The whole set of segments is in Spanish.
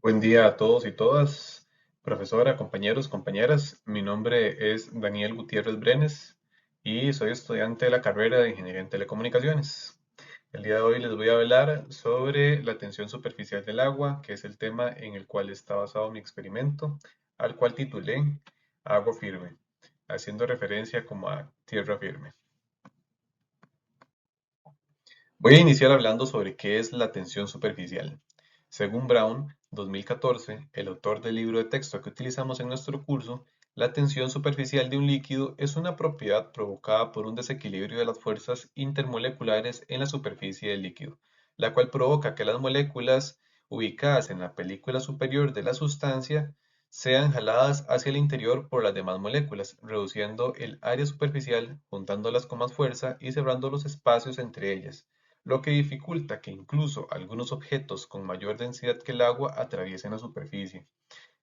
Buen día a todos y todas, profesora, compañeros, compañeras. Mi nombre es Daniel Gutiérrez Brenes y soy estudiante de la carrera de Ingeniería en Telecomunicaciones. El día de hoy les voy a hablar sobre la tensión superficial del agua, que es el tema en el cual está basado mi experimento, al cual titulé Agua firme, haciendo referencia como a tierra firme. Voy a iniciar hablando sobre qué es la tensión superficial. Según Brown, 2014, el autor del libro de texto que utilizamos en nuestro curso, la tensión superficial de un líquido es una propiedad provocada por un desequilibrio de las fuerzas intermoleculares en la superficie del líquido, la cual provoca que las moléculas ubicadas en la película superior de la sustancia sean jaladas hacia el interior por las demás moléculas, reduciendo el área superficial, juntándolas con más fuerza y cerrando los espacios entre ellas, lo que dificulta que incluso algunos objetos con mayor densidad que el agua atraviesen la superficie.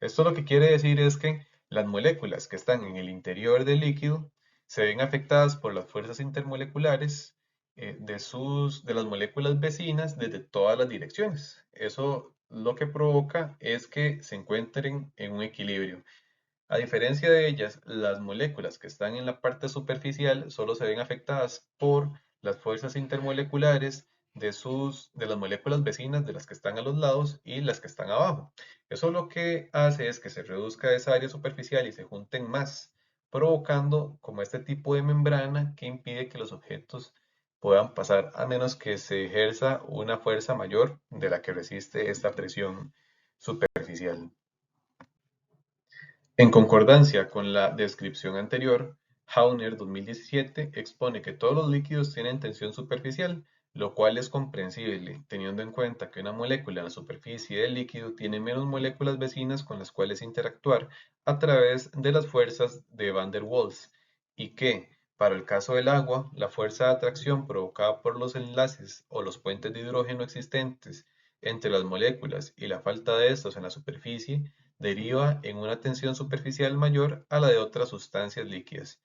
Esto lo que quiere decir es que las moléculas que están en el interior del líquido se ven afectadas por las fuerzas intermoleculares de las moléculas vecinas desde todas las direcciones. Eso lo que provoca es que se encuentren en un equilibrio. A diferencia de ellas, las moléculas que están en la parte superficial solo se ven afectadas por las fuerzas intermoleculares de las moléculas vecinas de las que están a los lados y las que están abajo. Eso lo que hace es que se reduzca esa área superficial y se junten más, provocando como este tipo de membrana que impide que los objetos puedan pasar a menos que se ejerza una fuerza mayor de la que resiste esta presión superficial. En concordancia con la descripción anterior, Hauner 2017 expone que todos los líquidos tienen tensión superficial, lo cual es comprensible, teniendo en cuenta que una molécula en la superficie del líquido tiene menos moléculas vecinas con las cuales interactuar a través de las fuerzas de Van der Waals, y que, para el caso del agua, la fuerza de atracción provocada por los enlaces o los puentes de hidrógeno existentes entre las moléculas y la falta de estos en la superficie deriva en una tensión superficial mayor a la de otras sustancias líquidas.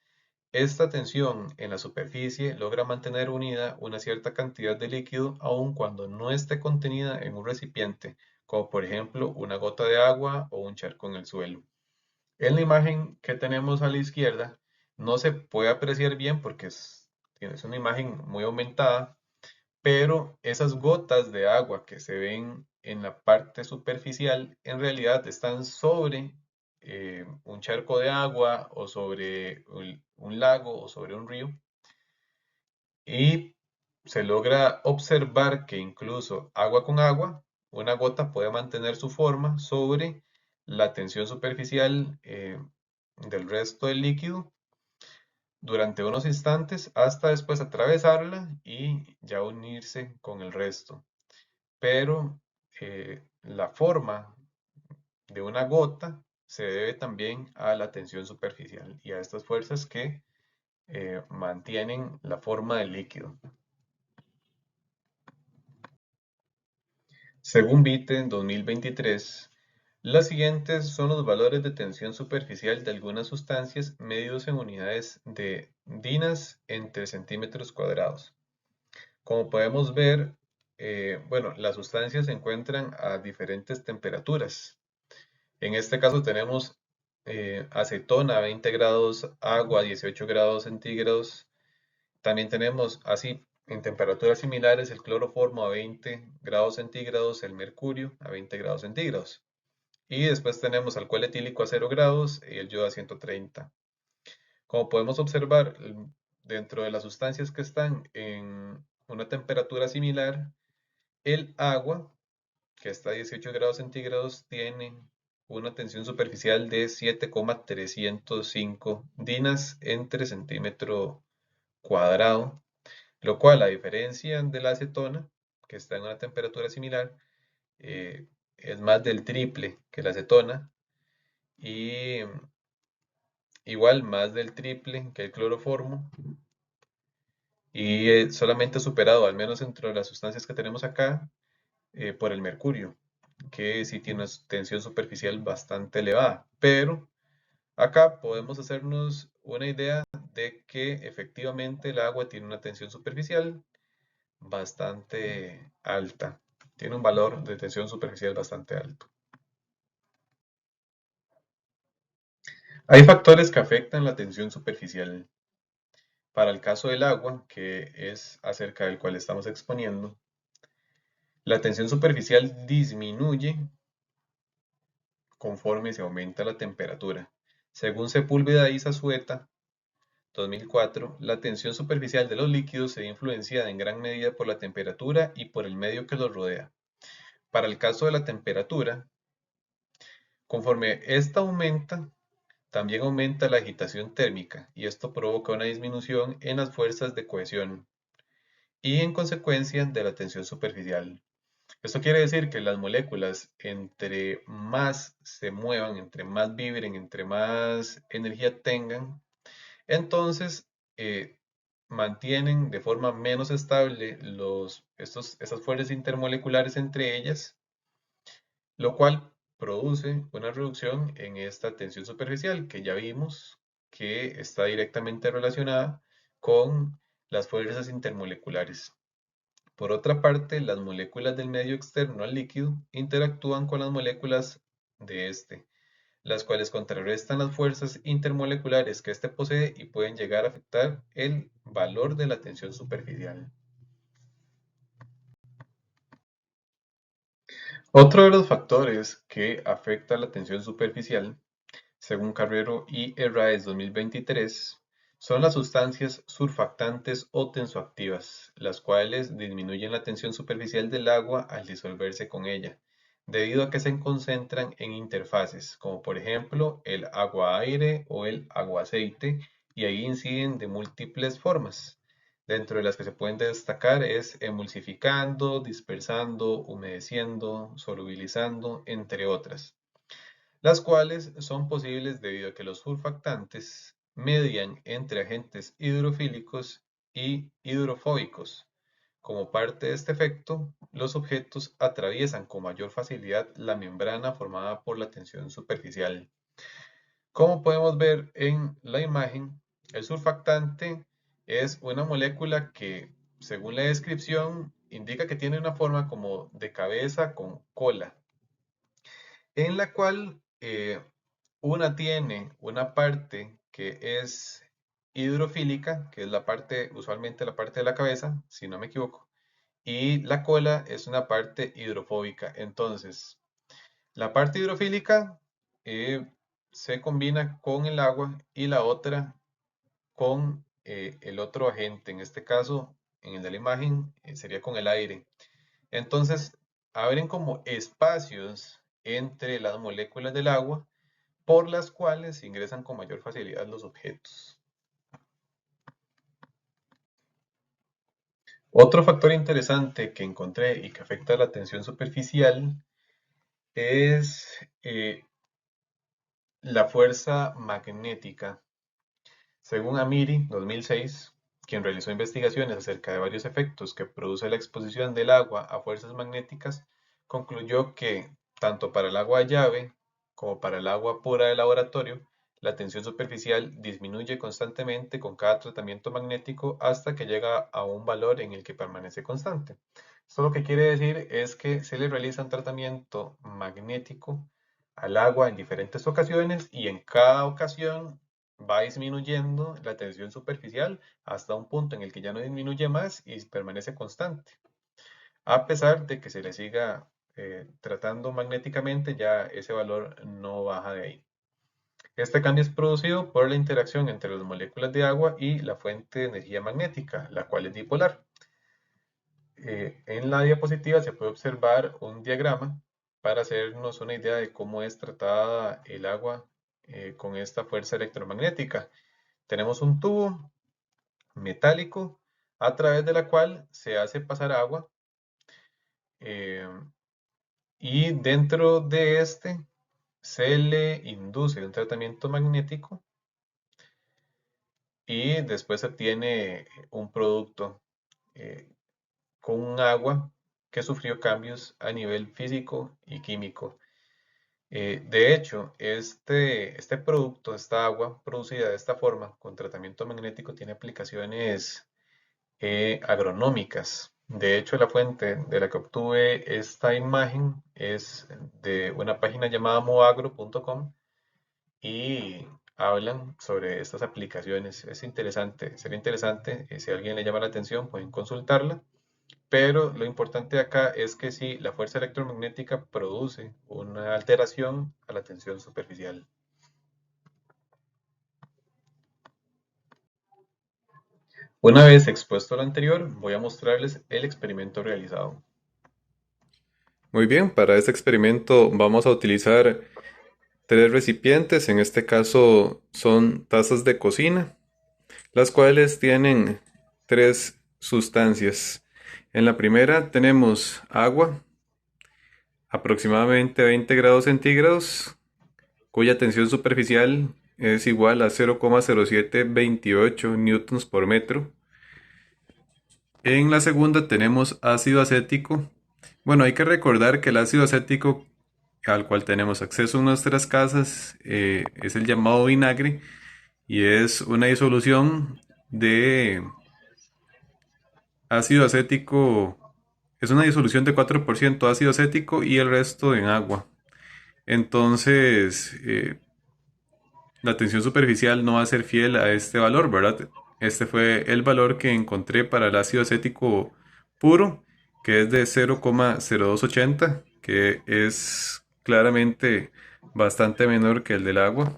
Esta tensión en la superficie logra mantener unida una cierta cantidad de líquido aun cuando no esté contenida en un recipiente, como por ejemplo una gota de agua o un charco en el suelo. En la imagen que tenemos a la izquierda no se puede apreciar bien porque es una imagen muy aumentada, pero esas gotas de agua que se ven en la parte superficial en realidad están sobre un charco de agua o sobre un lago o sobre un río, y se logra observar que incluso agua con agua, una gota puede mantener su forma sobre la tensión superficial del resto del líquido durante unos instantes hasta después atravesarla y ya unirse con el resto. Pero la forma de una gota se debe también a la tensión superficial y a estas fuerzas que mantienen la forma del líquido. Según Vite 2023, las siguientes son los valores de tensión superficial de algunas sustancias medidos en unidades de dinas entre centímetros cuadrados. Como podemos ver, bueno, las sustancias se encuentran a diferentes temperaturas. En este caso tenemos acetona a 20 grados, agua a 18 grados centígrados. También tenemos así en temperaturas similares el cloroformo a 20 grados centígrados, el mercurio a 20 grados centígrados. Y después tenemos alcohol etílico a 0 grados y el yodo a 130. Como podemos observar, dentro de las sustancias que están en una temperatura similar, el agua que está a 18 grados centígrados, tiene una tensión superficial de 7,305 dinas entre centímetro cuadrado, lo cual, a diferencia de la acetona, que está en una temperatura similar, es más del triple que la acetona y igual más del triple que el cloroformo y solamente superado, al menos entre las sustancias que tenemos acá, por el mercurio, que sí tiene una tensión superficial bastante elevada. Pero acá podemos hacernos una idea de que efectivamente el agua tiene una tensión superficial bastante alta. Tiene un valor de tensión superficial bastante alto. Hay factores que afectan la tensión superficial. Para el caso del agua, que es acerca del cual estamos exponiendo, la tensión superficial disminuye conforme se aumenta la temperatura. Según Sepúlveda y Zazueta, 2004, la tensión superficial de los líquidos se ve influenciada en gran medida por la temperatura y por el medio que los rodea. Para el caso de la temperatura, conforme esta aumenta, también aumenta la agitación térmica y esto provoca una disminución en las fuerzas de cohesión y en consecuencia de la tensión superficial. Esto quiere decir que las moléculas entre más se muevan, entre más vibren, entre más energía tengan, entonces mantienen de forma menos estable esas fuerzas intermoleculares entre ellas, lo cual produce una reducción en esta tensión superficial que ya vimos que está directamente relacionada con las fuerzas intermoleculares. Por otra parte, las moléculas del medio externo al líquido interactúan con las moléculas de este, las cuales contrarrestan las fuerzas intermoleculares que éste posee y pueden llegar a afectar el valor de la tensión superficial. Otro de los factores que afecta la tensión superficial, según Carrero y Herráez 2023, son las sustancias surfactantes o tensoactivas, las cuales disminuyen la tensión superficial del agua al disolverse con ella, debido a que se concentran en interfaces, como por ejemplo el agua-aire o el agua-aceite, y ahí inciden de múltiples formas. Dentro de las que se pueden destacar es emulsificando, dispersando, humedeciendo, solubilizando, entre otras, las cuales son posibles debido a que los surfactantes median entre agentes hidrofílicos y hidrofóbicos. Como parte de este efecto, los objetos atraviesan con mayor facilidad la membrana formada por la tensión superficial. Como podemos ver en la imagen, el surfactante es una molécula que, según la descripción, indica que tiene una forma como de cabeza con cola, en la cual una tiene una parte que es hidrofílica, que es la parte, usualmente la parte de la cabeza, si no me equivoco, y la cola es una parte hidrofóbica. Entonces, la parte hidrofílica eh, se combina con el agua y la otra con el otro agente. En este caso, en el de la imagen, sería con el aire. Entonces, abren como espacios entre las moléculas del agua por las cuales ingresan con mayor facilidad los objetos. Otro factor interesante que encontré y que afecta la tensión superficial es la fuerza magnética. Según Amiri, 2006, quien realizó investigaciones acerca de varios efectos que produce la exposición del agua a fuerzas magnéticas, concluyó que, tanto para el agua llave como para el agua pura de laboratorio, la tensión superficial disminuye constantemente con cada tratamiento magnético hasta que llega a un valor en el que permanece constante. Esto lo que quiere decir es que se le realiza un tratamiento magnético al agua en diferentes ocasiones y en cada ocasión va disminuyendo la tensión superficial hasta un punto en el que ya no disminuye más y permanece constante. A pesar de que se le siga tratando magnéticamente, ya ese valor no baja de ahí. Este cambio es producido por la interacción entre las moléculas de agua y la fuente de energía magnética, la cual es dipolar. En la diapositiva se puede observar un diagrama para hacernos una idea de cómo es tratada el agua con esta fuerza electromagnética. Tenemos un tubo metálico a través de la cual se hace pasar agua eh, y dentro de este se le induce un tratamiento magnético y después se obtiene un producto eh, con un agua que sufrió cambios a nivel físico y químico. De hecho, este producto, esta agua producida de esta forma, con tratamiento magnético, tiene aplicaciones agronómicas. De hecho, la fuente de la que obtuve esta imagen es de una página llamada moagro.com y hablan sobre estas aplicaciones. Es interesante, sería interesante, si a alguien le llama la atención, pueden consultarla. Pero lo importante acá es que si la fuerza electromagnética produce una alteración a la tensión superficial. Una vez expuesto lo anterior, voy a mostrarles el experimento realizado. Muy bien, para este experimento vamos a utilizar tres recipientes, en este caso son tazas de cocina, las cuales tienen tres sustancias. En la primera tenemos agua, aproximadamente 20 grados centígrados, cuya tensión superficial es igual a 0,0728 newtons por metro. En la segunda tenemos ácido acético. Bueno, hay que recordar que el ácido acético al cual tenemos acceso en nuestras casas es el llamado vinagre y es una disolución de ácido acético, es una disolución de 4% ácido acético y el resto en agua. Entonces, la tensión superficial no va a ser fiel a este valor, ¿verdad? Este fue el valor que encontré para el ácido acético puro, que es de 0,0280, que es claramente bastante menor que el del agua,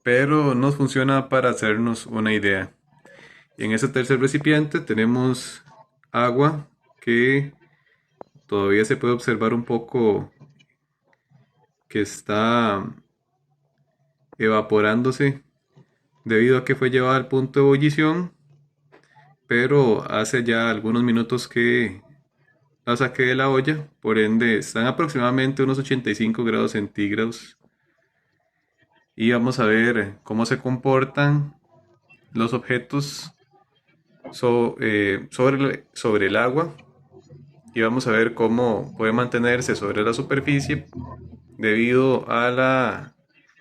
pero nos funciona para hacernos una idea. Y en ese tercer recipiente tenemos agua que todavía se puede observar un poco que está evaporándose debido a que fue llevada al punto de ebullición, pero hace ya algunos minutos que la saqué de la olla, por ende están aproximadamente unos 85 grados centígrados y vamos a ver cómo se comportan los objetos sobre el agua y vamos a ver cómo puede mantenerse sobre la superficie debido a la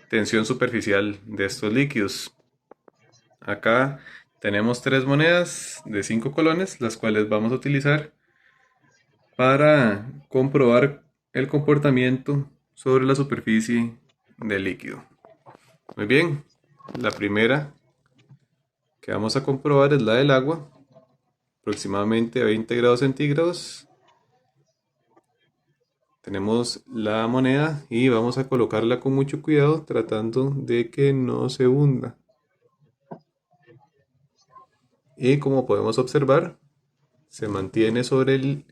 tensión superficial de estos líquidos. Acá tenemos tres monedas de 5 colones, las cuales vamos a utilizar para comprobar el comportamiento sobre la superficie del líquido. Muy bien, la primera que vamos a comprobar es la del agua, aproximadamente a 20 grados centígrados. Tenemos la moneda y vamos a colocarla con mucho cuidado tratando de que no se hunda. Y como podemos observar, se mantiene sobre el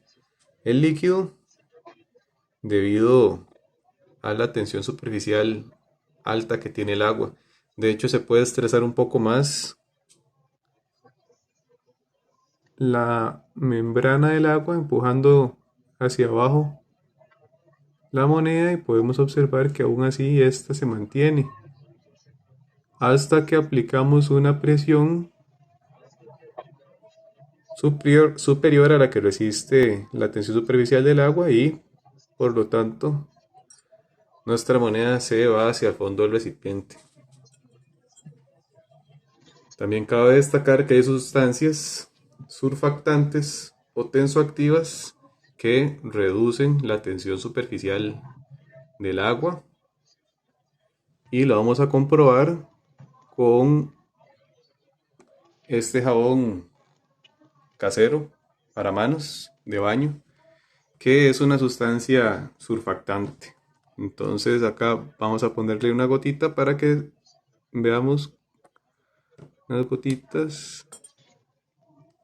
líquido debido a la tensión superficial alta que tiene el agua. De hecho, se puede estresar un poco más la membrana del agua empujando hacia abajo la moneda y podemos observar que aún así esta se mantiene hasta que aplicamos una presión superior a la que resiste la tensión superficial del agua y por lo tanto nuestra moneda se va hacia el fondo del recipiente. También cabe destacar que hay sustancias surfactantes o tensoactivas que reducen la tensión superficial del agua y lo vamos a comprobar con este jabón casero para manos de baño, que es una sustancia surfactante. Entonces acá vamos a ponerle una gotita para que veamos unas gotitas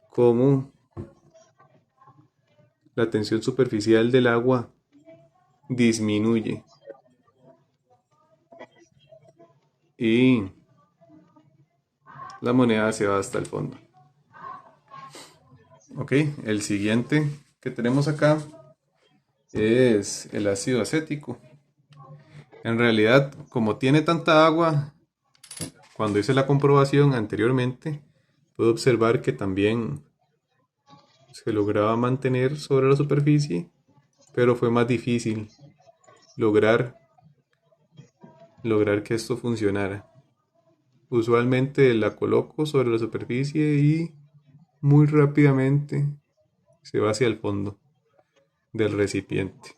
como la tensión superficial del agua disminuye y la moneda se va hasta el fondo. Ok, el siguiente que tenemos acá es el ácido acético. En realidad, como tiene tanta agua, cuando hice la comprobación anteriormente, pude observar que también se lograba mantener sobre la superficie, pero fue más difícil lograr que esto funcionara. Usualmente la coloco sobre la superficie y muy rápidamente se va hacia el fondo del recipiente.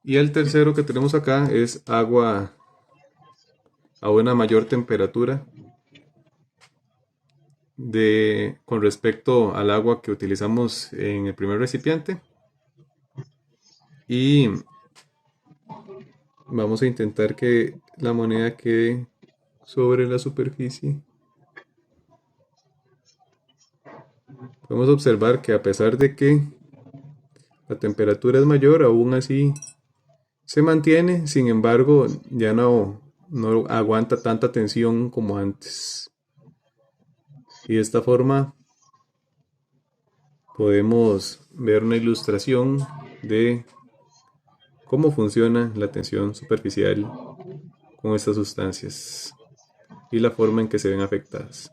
Y el tercero que tenemos acá es agua a una mayor temperatura con respecto al agua que utilizamos en el primer recipiente. Y vamos a intentar que la moneda quede sobre la superficie. Podemos observar que a pesar de que la temperatura es mayor, aún así se mantiene, sin embargo, ya no aguanta tanta tensión como antes. Y de esta forma podemos ver una ilustración de cómo funciona la tensión superficial con estas sustancias y la forma en que se ven afectadas.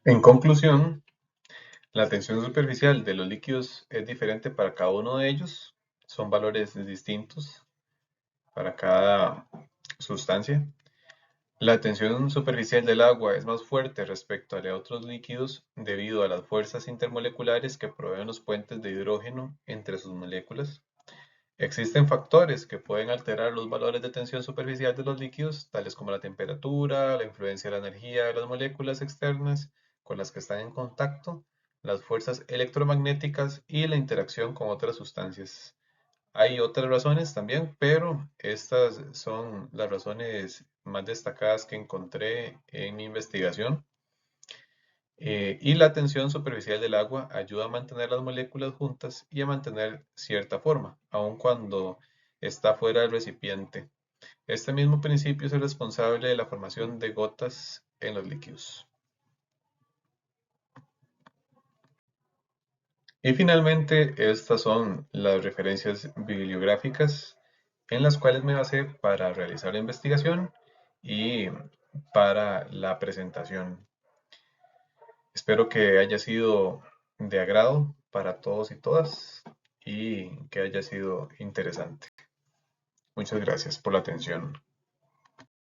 En conclusión, la tensión superficial de los líquidos es diferente para cada uno de ellos. Son valores distintos para cada sustancia. La tensión superficial del agua es más fuerte respecto a la de otros líquidos debido a las fuerzas intermoleculares que proveen los puentes de hidrógeno entre sus moléculas. Existen factores que pueden alterar los valores de tensión superficial de los líquidos, tales como la temperatura, la influencia de la energía de las moléculas externas con las que están en contacto, las fuerzas electromagnéticas y la interacción con otras sustancias. Hay otras razones también, pero estas son las razones más destacadas que encontré en mi investigación. Y la tensión superficial del agua ayuda a mantener las moléculas juntas y a mantener cierta forma, aun cuando está fuera del recipiente. Este mismo principio es el responsable de la formación de gotas en los líquidos. Y finalmente, estas son las referencias bibliográficas en las cuales me basé para realizar la investigación y para la presentación. Espero que haya sido de agrado para todos y todas y que haya sido interesante. Muchas gracias por la atención.